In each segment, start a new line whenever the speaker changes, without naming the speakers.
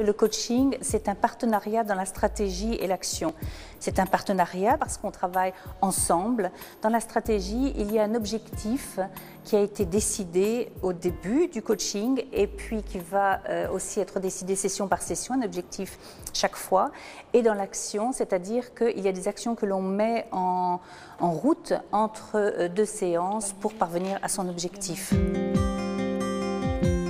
Le coaching, c'est un partenariat dans la stratégie et l'action. C'est un partenariat parce qu'on travaille ensemble. Dans la stratégie, il y a un objectif qui a été décidé au début du coaching et puis qui va aussi être décidé session par session, un objectif chaque fois. Et dans l'action, c'est-à-dire qu'il y a des actions que l'on met en route entre deux séances pour parvenir à son objectif.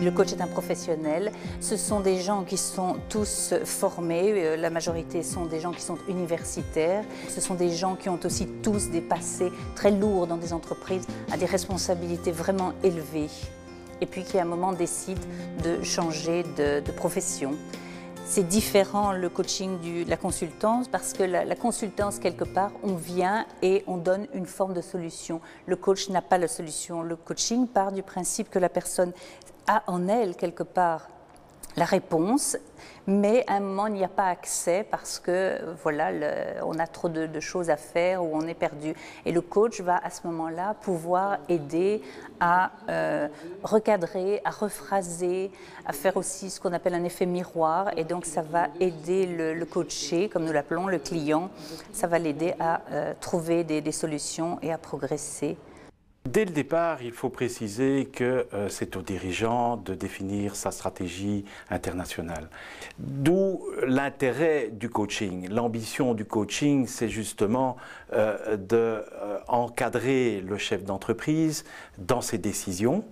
Le coach est un professionnel, ce sont des gens qui sont tous formés, la majorité sont des gens qui sont universitaires, ce sont des gens qui ont aussi tous des passés très lourds dans des entreprises, à des responsabilités vraiment élevées, et puis qui à un moment décident de changer de profession. C'est différent le coaching de la consultance parce que la consultance, quelque part, on vient et on donne une forme de solution. Le coach n'a pas la solution. Le coaching part du principe que la personne a en elle, quelque part, la réponse, mais à un moment, il n'y a pas accès parce que, voilà, on a trop de choses à faire ou on est perdu. Et le coach va, à ce moment-là, pouvoir aider à recadrer, à rephraser, à faire aussi ce qu'on appelle un effet miroir. Et donc, ça va aider le coaché, comme nous l'appelons, le client, ça va l'aider à trouver des solutions et à progresser.
Dès le départ, il faut préciser que c'est au dirigeant de définir sa stratégie internationale. D'où l'intérêt du coaching. L'ambition du coaching, c'est justement d'encadrer le chef d'entreprise dans ses décisions,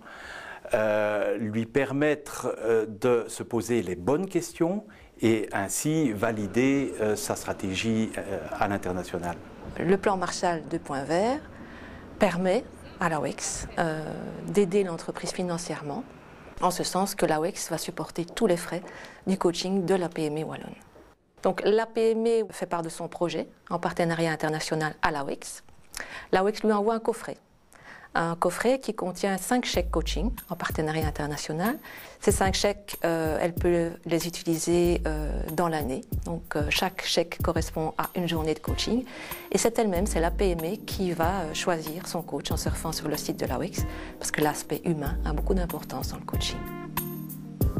lui permettre de se poser les bonnes questions et ainsi valider sa stratégie à l'international.
Le plan Marshall 2.0 permet à l'AWEX d'aider l'entreprise financièrement, en ce sens que l'AWEX va supporter tous les frais du coaching de la PME wallonne. Donc la PME fait part de son projet en partenariat international à l'AWEX. L'AWEX lui envoie un coffret qui contient 5 chèques coaching en partenariat international. Ces 5 chèques, elle peut les utiliser dans l'année. Donc chaque chèque correspond à une journée de coaching. Et c'est elle-même, c'est la PME qui va choisir son coach en surfant sur le site de l'AWEX, parce que l'aspect humain a beaucoup d'importance dans le coaching.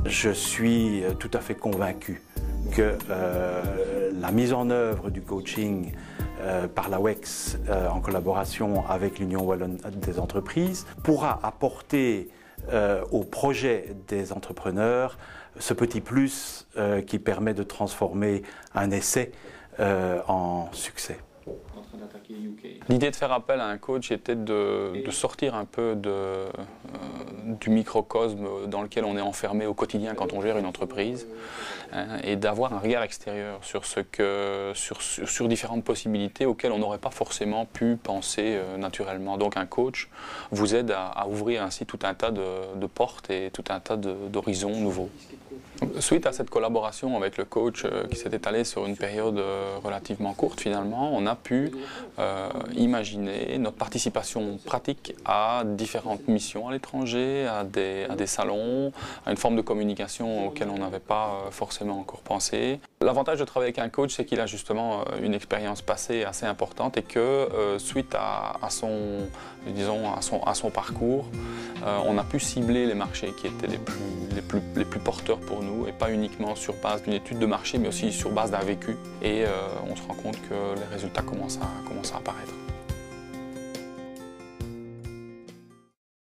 Je suis tout à fait convaincu que la mise en œuvre du coaching par l'AWEX en collaboration avec l'Union wallonne des entreprises pourra apporter au projet des entrepreneurs ce petit plus qui permet de transformer un essai en succès.
L'idée de faire appel à un coach était de sortir un peu du microcosme dans lequel on est enfermé au quotidien quand on gère une entreprise et d'avoir un regard extérieur sur différentes possibilités auxquelles on n'aurait pas forcément pu penser naturellement. Donc un coach vous aide à ouvrir ainsi tout un tas de portes et tout un tas d'horizons nouveaux. Suite à cette collaboration avec le coach qui s'est étalée sur une période relativement courte finalement, on a pu imaginer notre participation pratique à différentes missions à l'étranger, à des salons, à une forme de communication auquel on n'avait pas forcément encore pensé. L'avantage de travailler avec un coach, c'est qu'il a justement une expérience passée assez importante et que suite à son parcours, on a pu cibler les marchés qui étaient les plus porteurs pour nous et pas uniquement sur base d'une étude de marché mais aussi sur base d'un vécu et on se rend compte que les résultats commencent à apparaître.